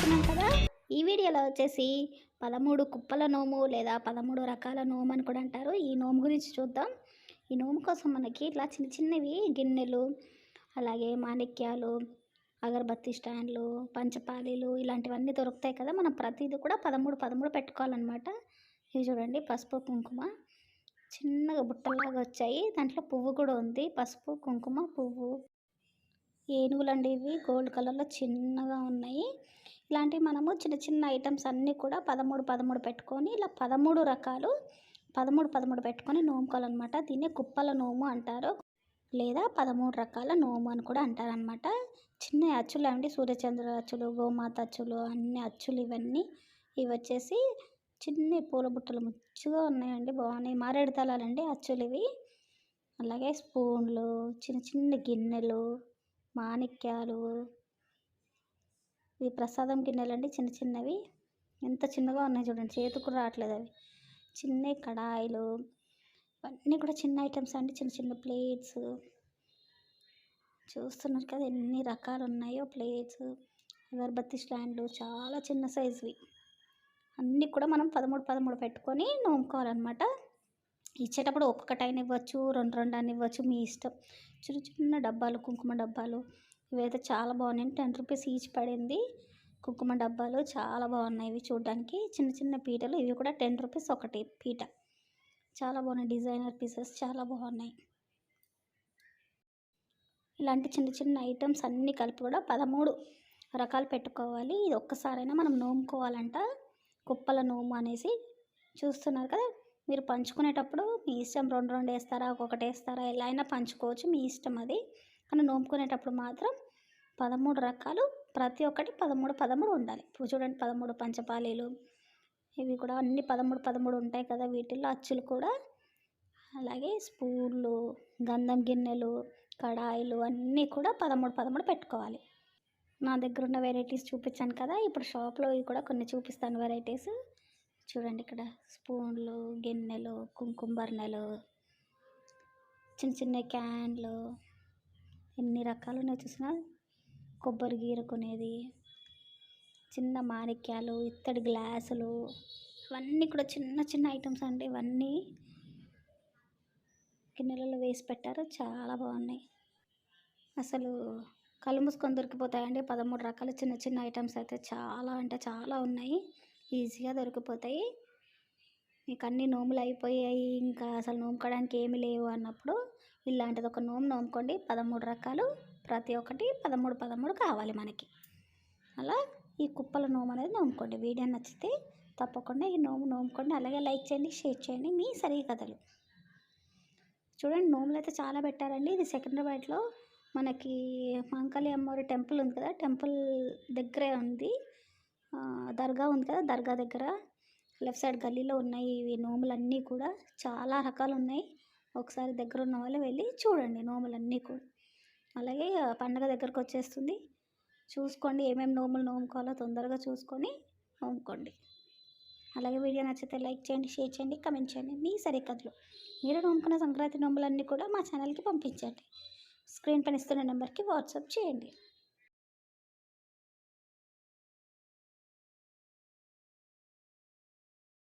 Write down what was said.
చూస్తున్నాం కదా. ఈ వీడియోలో వచ్చేసి 13 కుప్పల నోము లేదా 13 రకాల నోము అని కూడా అంటారు. ఈ నోము గురించి చూద్దాం. ఈ నోము కోసం మనకి ఇట్లా చిన్న చిన్నవి గిన్నెలు, అలాగే మాణిక్యాలు, అగరబత్తి స్టాండ్లు, పంచపాలీలు ఇలాంటివన్నీ దొరుకుతాయి కదా. మనం ప్రతిదీ కూడా 13 పెట్టుకోవాలన్నమాట. ఇవి చూడండి, పసుపు కుంకుమ చిన్నగా బుట్టలాగా వచ్చాయి. దాంట్లో పువ్వు కూడా ఉంది. పసుపు కుంకుమ పువ్వు ఏనుగులండి. ఇవి గోల్డ్ కలర్లో చిన్నగా ఉన్నాయి. ఇలాంటివి మనము చిన్న చిన్న ఐటమ్స్ అన్నీ కూడా 13 పెట్టుకొని ఇలా 13 రకాలు 13 పెట్టుకొని నోముకోవాలన్నమాట. దీన్ని కుప్పల నోము అంటారు, లేదా 13 రకాల నోము అని కూడా అంటారనమాట. చిన్న అచ్చులు అండి, సూర్యచంద్ర అచ్చులు, గోమాత అచ్చులు, అన్ని అచ్చులు ఇవన్నీ. ఇవి వచ్చేసి చిన్న పూల బుట్టలు ముచ్చుగా ఉన్నాయండి, బాగున్నాయి. మారేడు దళాలండి అచ్చులు ఇవి. అలాగే స్పూన్లు, చిన్న చిన్న గిన్నెలు, మాణిక్యాలు, ఇవి ప్రసాదం గిన్నెలండి, చిన్న చిన్నవి. ఎంత చిన్నగా ఉన్నాయి చూడండి, చేతికి కూడా రావట్లేదు అవి. చిన్న కడాయిలు, ఇవన్నీ కూడా చిన్న ఐటమ్స్ అండి, చిన్న చిన్న ప్లేట్స్. చూస్తున్నారు కదా ఎన్ని రకాలు ఉన్నాయో ప్లేట్స్. అగరబత్తి స్టాండ్లు చాలా చిన్న సైజువి. అన్నీ కూడా మనం 13 పెట్టుకొని నోముకోవాలన్నమాట. ఇచ్చేటప్పుడు ఒక్కొక్కటైనా ఇవ్వచ్చు, రెండు అని ఇవ్వచ్చు, మీ ఇష్టం. చిన్న చిన్న డబ్బాలు, కుంకుమ డబ్బాలు, ఇవైతే చాలా బాగున్నాయి. 10 రూపీస్ ఈచ్ పడింది. కుంకుమ డబ్బాలు చాలా బాగున్నాయి ఇవి చూడడానికి. చిన్న చిన్న పీటలు, ఇవి కూడా 10 రూపీస్ ఒకటి పీట. చాలా బాగున్నాయి, డిజైనర్ పీసెస్ చాలా బాగున్నాయి. ఇలాంటి చిన్న చిన్న ఐటమ్స్ అన్నీ కలిపి కూడా 13 రకాలు పెట్టుకోవాలి. ఇది ఒక్కసారైనా మనం నోముకోవాలంట, కుప్పల నోము అనేసి. చూస్తున్నారు కదా, మీరు పంచుకునేటప్పుడు మీ ఇష్టం, రెండు వేస్తారా, ఒక్కొక్కటి వేస్తారా, ఎలా అయినా పంచుకోవచ్చు, మీ ఇష్టం అది. కానీ నోముకునేటప్పుడు మాత్రం 13 రకాలు, ప్రతి ఒక్కటి 13 ఉండాలి. ఇప్పుడు చూడండి, 13 పంచపాలీలు, ఇవి కూడా అన్ని 13 ఉంటాయి కదా. వీటిల్లో అచ్చులు కూడా, అలాగే స్పూన్లు, గంధం గిన్నెలు, కడాయిలు అన్నీ కూడా 13 పెట్టుకోవాలి. నా దగ్గర ఉన్న వెరైటీస్ చూపించాను కదా, ఇప్పుడు షాప్లో ఇవి కూడా కొన్ని చూపిస్తాను వెరైటీస్. చూడండి, ఇక్కడ స్పూన్లు, గిన్నెలు, కుంకుమ బర్నెలు, చిన్న చిన్న క్యాన్లు, ఎన్ని రకాలు ఉన్నాయి చూసినా. కొబ్బరి గీరుకునేది, చిన్న మాణిక్యాలు, ఇత్తడి గ్లాసులు, ఇవన్నీ కూడా చిన్న చిన్న ఐటమ్స్ అండి. ఇవన్నీ గిన్నెలలో వేసి పెట్టారు, చాలా బాగున్నాయి. అసలు కళ్ళు మూసుకొని దొరికిపోతాయండి. 13 రకాల చిన్న చిన్న ఐటమ్స్ అయితే చాలా అంటే చాలా ఉన్నాయి, ఈజీగా దొరికిపోతాయి. మీకు అన్ని నోములు అయిపోయాయి, ఇంకా అసలు నోముకోవడానికి ఏమి లేవు అన్నప్పుడు ఇలాంటిది ఒక నోము నోముకోండి. 13 రకాలు, ప్రతి ఒక్కటి 13 కావాలి మనకి. అలా ఈ కుప్పల నోము అనేది నోముకోండి. వీడియో నచ్చితే తప్పకుండా ఈ నోము నోముకోండి. అలాగే లైక్ చేయండి, షేర్ చేయండి. మీ సరి కథలు చూడండి. నోములు అయితే చాలా పెట్టారండి. ఇది సికింద్రాబాద్లో మనకి మాంకాళి అమ్మవారి టెంపుల్ ఉంది కదా, టెంపుల్ దగ్గరే ఉంది. దర్గా ఉంది కదా, దర్గా దగ్గర లెఫ్ట్ సైడ్ గల్లీలో ఉన్నాయి ఇవి నోములన్నీ కూడా. చాలా రకాలు ఉన్నాయి. ఒకసారి దగ్గర ఉన్న వాళ్ళు వెళ్ళి చూడండి నోములన్నీ కూడా. అలాగే పండగ దగ్గరకు వచ్చేస్తుంది, చూసుకోండి ఏమేమి నోములు నోముకోవాలో తొందరగా చూసుకొని నోముకోండి. అలాగే వీడియో నచ్చితే లైక్ చేయండి, షేర్ చేయండి, కమెంట్ చేయండి. మీ సరికథలు మీరు నోముకున్న సంక్రాంతి నోములన్నీ కూడా మా ఛానల్కి పంపించండి. స్క్రీన్ పైన ఇస్తున్న నెంబర్కి వాట్సాప్ చేయండి.